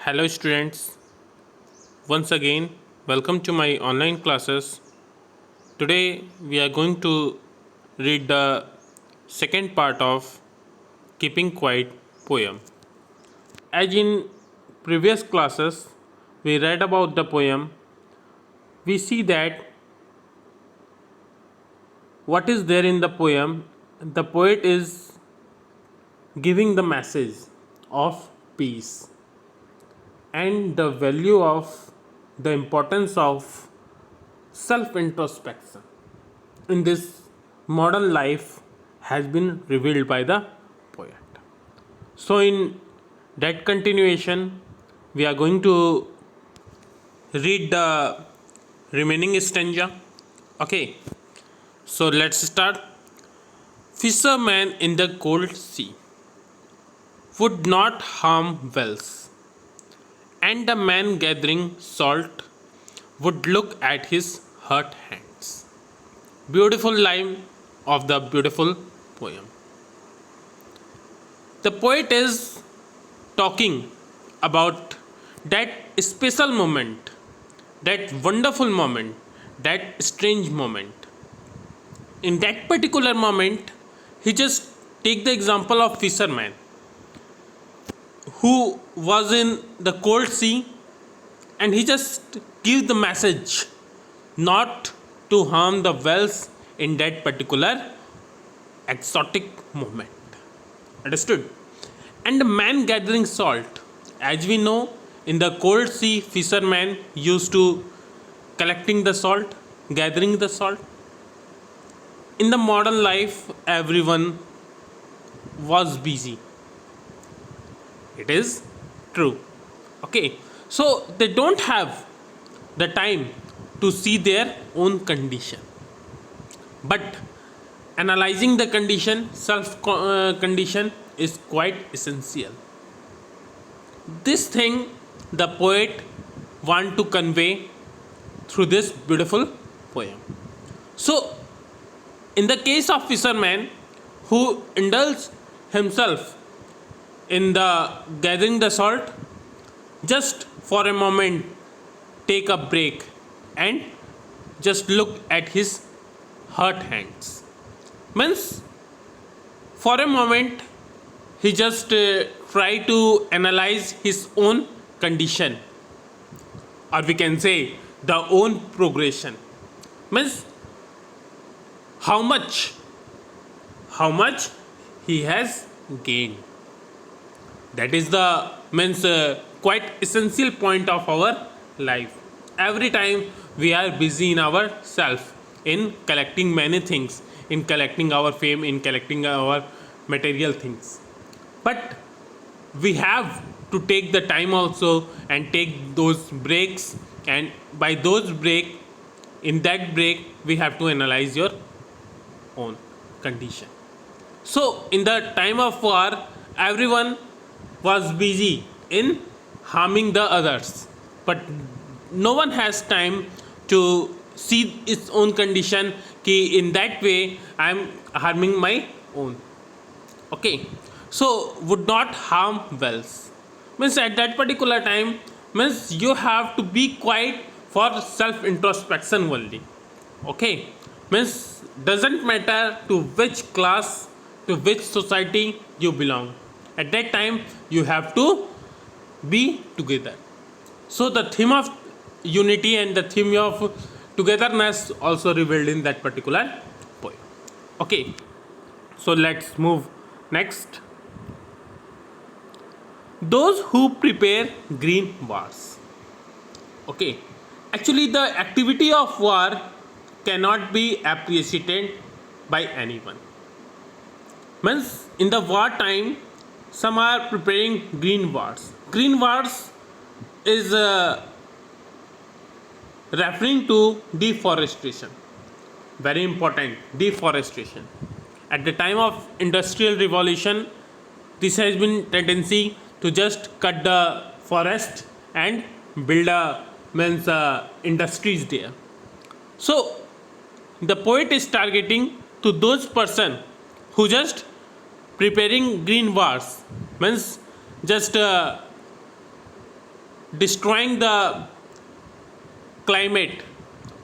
Hello students, once again welcome to my online classes. Today we are going to read the second part of Keeping Quiet poem. As in previous classes we read about the poem, we see that what is there in the poem, the poet is giving the message of peace and the value of the importance of self introspection in this modern life has been revealed by the poet. So, in that continuation, we are going to read the remaining stanza. Okay, so let's start. Fisherman in the cold sea would not harm whales, and the man gathering salt would look at his hurt hands. Beautiful line of the beautiful poem. The poet is talking about that special moment, that wonderful moment, that strange moment. In that particular moment, he just take the example of fisherman who was in the cold sea, and he just give the message not to harm the whales in that particular exotic moment. Understood? And the man gathering salt. As we know, in the cold sea, fishermen used to collecting the salt, gathering the salt. In the modern life, everyone was busy. It is true. Okay, so they don't have the time to see their own condition. But analyzing the condition, self condition, is quite essential. This thing the poet want to convey through this beautiful poem. So, in the case of fisherman who indulged himself in the gathering the salt, just for a moment take a break and just look at his hurt hands. Means for a moment he just try to analyze his own condition, or we can say the own progression. Means how much how much he has gained. That is the means quite essential point of our life. Every time we are busy in ourself in collecting many things, in collecting our fame, in collecting our material things, but we have to take the time also and take those breaks, and by those break, in that break we have to analyze your own condition. So in the time of war, everyone was busy in harming the others, but no one has time to see its own condition, ki in that way I am harming my own. Okay, so would not harm wells means at that particular time, means you have to be quiet for self introspection only. Okay, means doesn't matter to which class, to which society you belong, at that time you have to be together. So the theme of unity and the theme of togetherness also revealed in that particular poem. Okay, so let's move next. Those who prepare green wars. Okay, actually the activity of war cannot be appreciated by anyone. Means in the war time, some are preparing green wars. Green wars is referring to deforestation. Very important, deforestation. At the time of industrial revolution, this has been tendency to just cut the forest and build a means industries there. So the poet is targeting to those person who just preparing green wars, means just destroying the climate.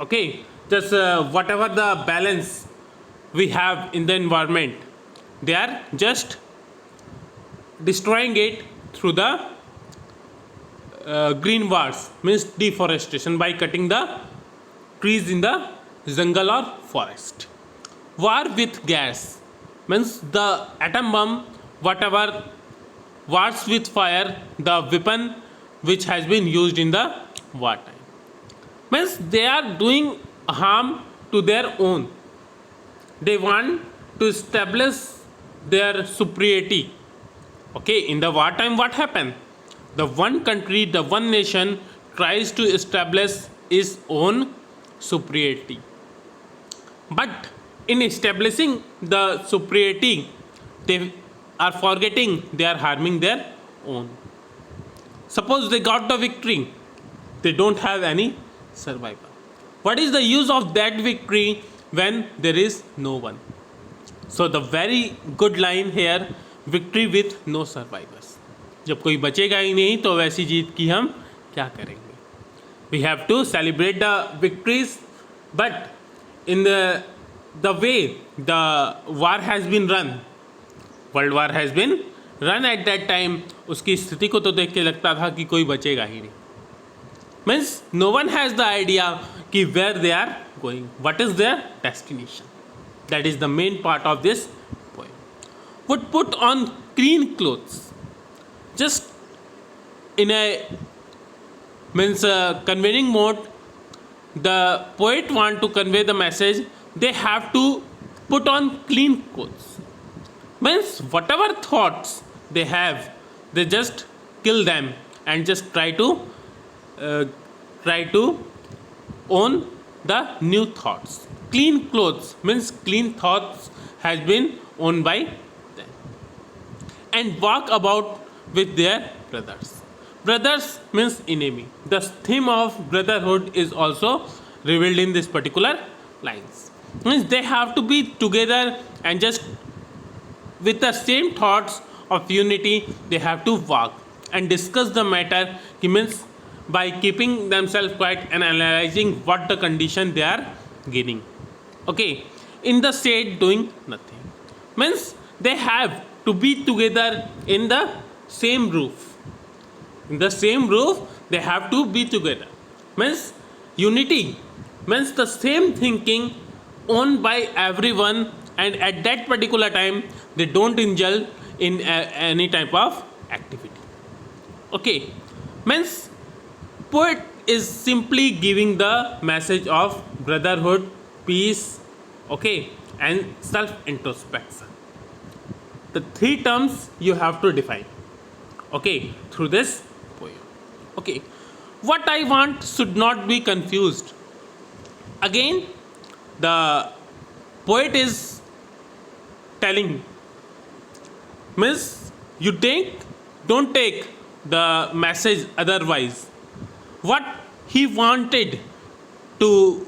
Okay, just whatever the balance we have in the environment, they are just destroying it through the green wars, means deforestation, by cutting the trees in the jungle or forest. War with gas means the atom bomb, whatever wars with fire, the weapon which has been used in the wartime. Means they are doing harm to their own. They want to establish their superiority. Okay, in the wartime, what happened? The one country, the one nation tries to establish its own superiority. But in establishing the superiority, they are forgetting they are harming their own. Suppose they got the victory, they don't have any survivor. What is the use of that victory when there is no one? So the very good line here, victory with no survivors. जब कोई बचेगा ही नहीं तो वैसी जीत की हम क्या करेंगे? We have to celebrate the victories, but in the way the war has been run, world war has been run at that time, उसकी स्थिति को तो देख के लगता था कि कोई बचेगा ही नहीं. Means no one has the idea कि where they are going, what is their destination. That is the main part of this poem. Would put on clean clothes, just in a means conveying mode. The poet want to convey the message, they have to put on clean clothes. Means whatever thoughts they have, they just kill them and just try to own the new thoughts. Clean clothes means clean thoughts has been owned by them, and walk about with their brothers. Brothers means enemy. The theme of brotherhood is also revealed in this particular lines. Means they have to be together and just with the same thoughts of unity, they have to walk and discuss the matter. He means by keeping themselves quiet and analyzing what the condition they are gaining. Okay, in the state doing nothing. Means they have to be together in the same roof. In the same roof, they have to be together. Means unity means the same thinking owned by everyone, and at that particular time they don't indulge in any type of activity. Okay, means poet is simply giving the message of brotherhood, peace, okay, and self introspection. The three terms you have to define, okay, through this poem. Okay, what I want should not be confused. Again, the poet is telling, means you don't take the message otherwise. What he wanted to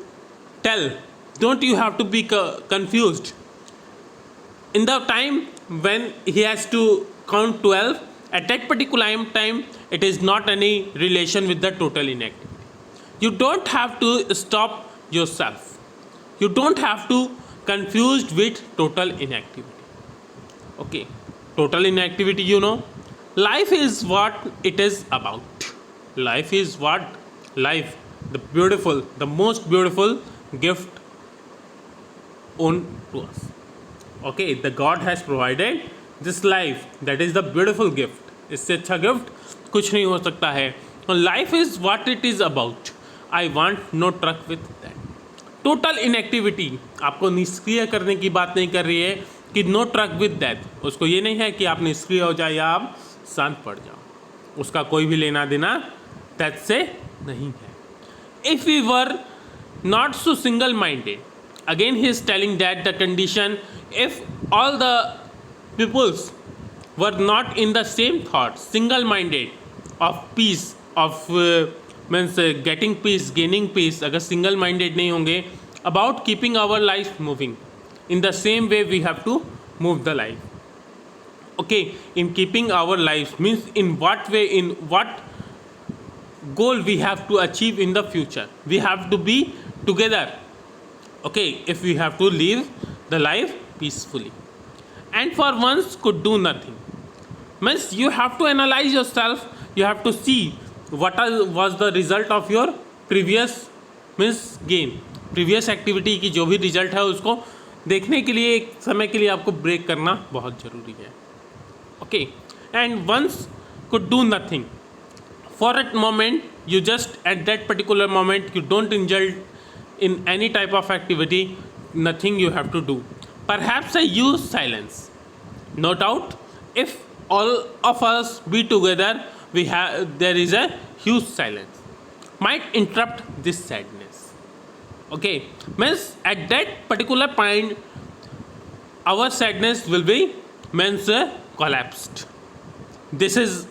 tell, don't you have to be confused. In the time when he has to count 12, at that particular time it is not any relation with the total inactivity. You don't have to stop yourself. You don't have to confused with total inactivity. Okay, total inactivity, life is what it is about. Life is what life, the most beautiful gift owned to us. Okay, the God has provided this life, that is the beautiful gift. इससे अच्छा gift कुछ नहीं हो सकता है. Life is what it is about. I want no truck with that. Total inactivity आपको निष्क्रिय करने की बात नहीं कर रही है कि नो ट्रक विथ दैट. उसको ये नहीं है कि आप निष्क्रिय हो जाए या आप शांत पड़ जाओ, उसका कोई भी लेना देना दैट से नहीं है. If we were not so single minded, again he is telling that the condition, if all the peoples were not in the same thought, single minded of peace, of means getting peace, gaining peace, अगर single minded नहीं होंगे about keeping our life moving, in the same way we have to move the life. Okay, in keeping our lives means in what way, in what goal we have to achieve in the future. We have to be together, okay, if we have to live the life peacefully. And for once could do nothing. Means you have to analyze yourself, you have to see was the result of your previous means game, previous activity की जो भी result है उसको देखने के लिए एक समय के लिए आपको ब्रेक करना बहुत ज़रूरी है. Okay, and once could do nothing for at moment, you just at that particular moment you don't indulge in any type of activity, nothing you have to do. Perhaps I use silence. No doubt, if all of us be together, there is a huge silence might interrupt this sadness. Okay, means at that particular point our sadness will be means collapsed. This is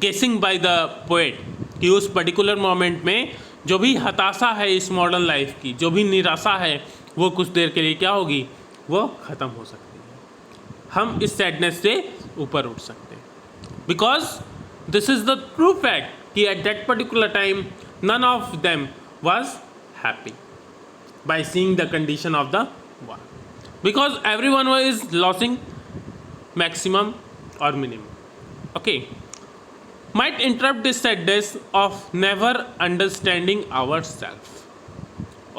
गेसिंग by the poet कि उस particular moment में जो भी हताशा है इस modern life की, जो भी निराशा है, वो कुछ देर के लिए क्या होगी, वो ख़त्म हो सकती है. हम इस सैडनेस से ऊपर उठ सकते हैं. Because this is the true fact कि at that particular time none of them was happy by seeing the condition of the war, because every one is losing maximum और minimum. Okay, might interrupt this sadness of never understanding ourselves.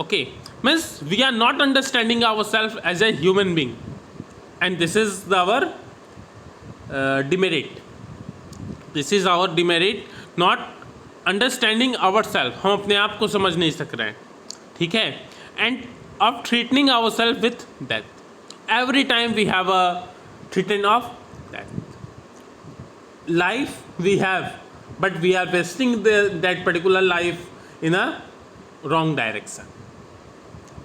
Okay, means we are not understanding ourselves as a human being, and this is our demerit. This is our demerit, not understanding ourselves. हम अपने आप को समझ नहीं सक रहे हैं, ठीक है. And of threatening ourselves with death. Every time we have a threaten of death. Life we have, but we are wasting that particular life in a wrong direction.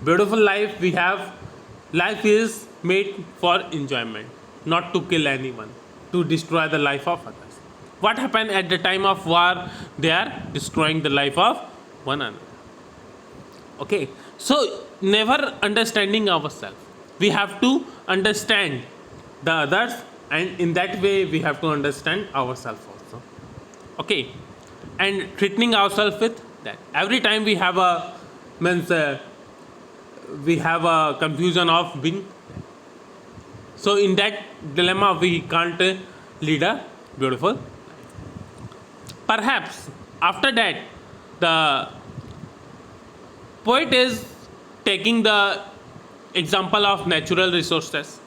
Beautiful life we have, life is made for enjoyment, not to kill anyone, to destroy the life of others. What happened at the time of war? They are destroying the life of one another. Okay, so never understanding ourselves, we have to understand the others, and in that way we have to understand ourselves also. Okay, and threatening ourselves with that. Every time we have a means we have a confusion of being, so in that dilemma we can't lead a beautiful life. Perhaps after that the poet is taking the example of natural resources.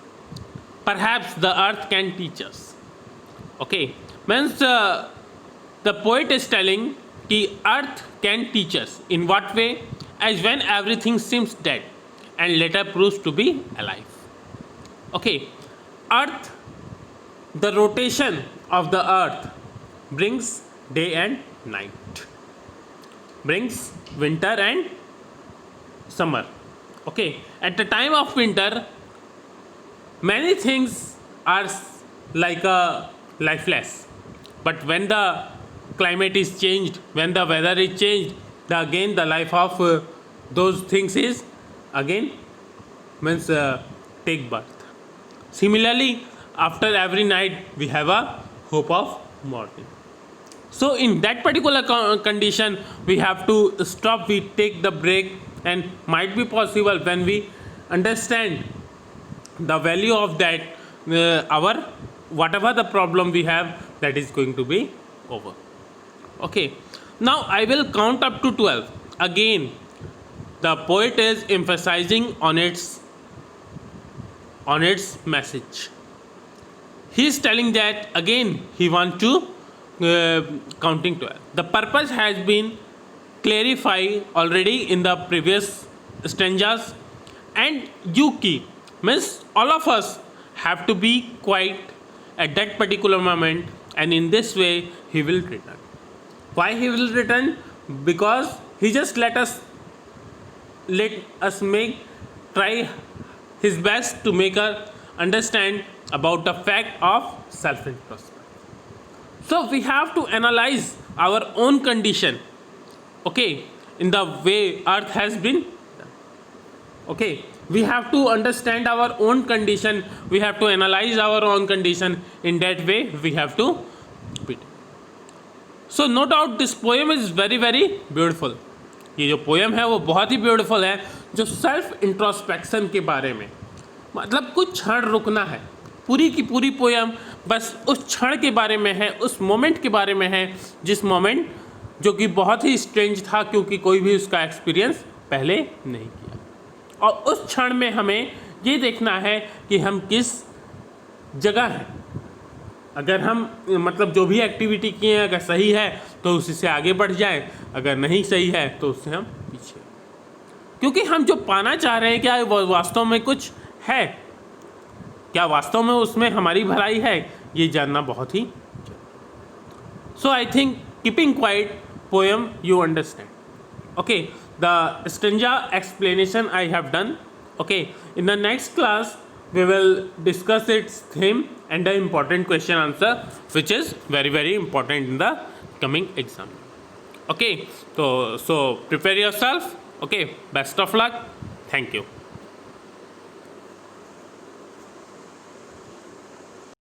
Perhaps the earth can teach us. Okay, means the poet is telling कि earth can teach us. In what way? As when everything seems dead and later proves to be alive. Okay, earth, the rotation of the earth brings day and night, brings winter and summer. Okay, at the time of winter many things are like a lifeless, but when the climate is changed, when the weather is changed, again the life of those things is again means take birth. Similarly, after every night we have a hope of morning. So in that particular condition we have to stop, we take the break, and might be possible when we understand the value of that, our whatever the problem we have, that is going to be over. Okay, now I will count up to 12. Again the poet is emphasizing on its message. He is telling that again he wants to counting 12. The purpose has been clarified already in the previous stanzas, and you keep means all of us have to be quiet at that particular moment, and in this way he will return. Why he will return? Because he just let us try his best to make us understand about the fact of self-introspection. So we have to analyze our own condition, okay, in the way earth has been done. Okay, we have to understand our own condition, we have to analyze our own condition. In that way we have to beat. So no doubt this poem is very very beautiful. ये जो poem है वो बहुत ही beautiful है, जो self introspection के बारे में, मतलब कुछ क्षण रुकना है। पूरी की पूरी पोएम बस उस क्षण के बारे में है, उस मोमेंट के बारे में है, जिस मोमेंट जो कि बहुत ही स्ट्रेंज था क्योंकि कोई भी उसका एक्सपीरियंस पहले नहीं किया। और उस क्षण में हमें ये देखना है कि हम किस जगह हैं। अगर हम मतलब जो भी एक्टिविटी किए हैं अगर सही है तो उसी से आगे बढ़ जाए, अगर नहीं सही है तो उससे हम पीछे, क्योंकि हम जो पाना चाह रहे हैं क्या वो वास्तव में कुछ है, क्या वास्तव में उसमें हमारी भलाई है, ये जानना बहुत ही। So I think keeping quite poem you understand. Okay, the stanza explanation I have done. Okay, in the next class we will discuss its theme and the important question answer which is very very important in the coming exam. Okay, so prepare yourself. Okay, best of luck. Thank you.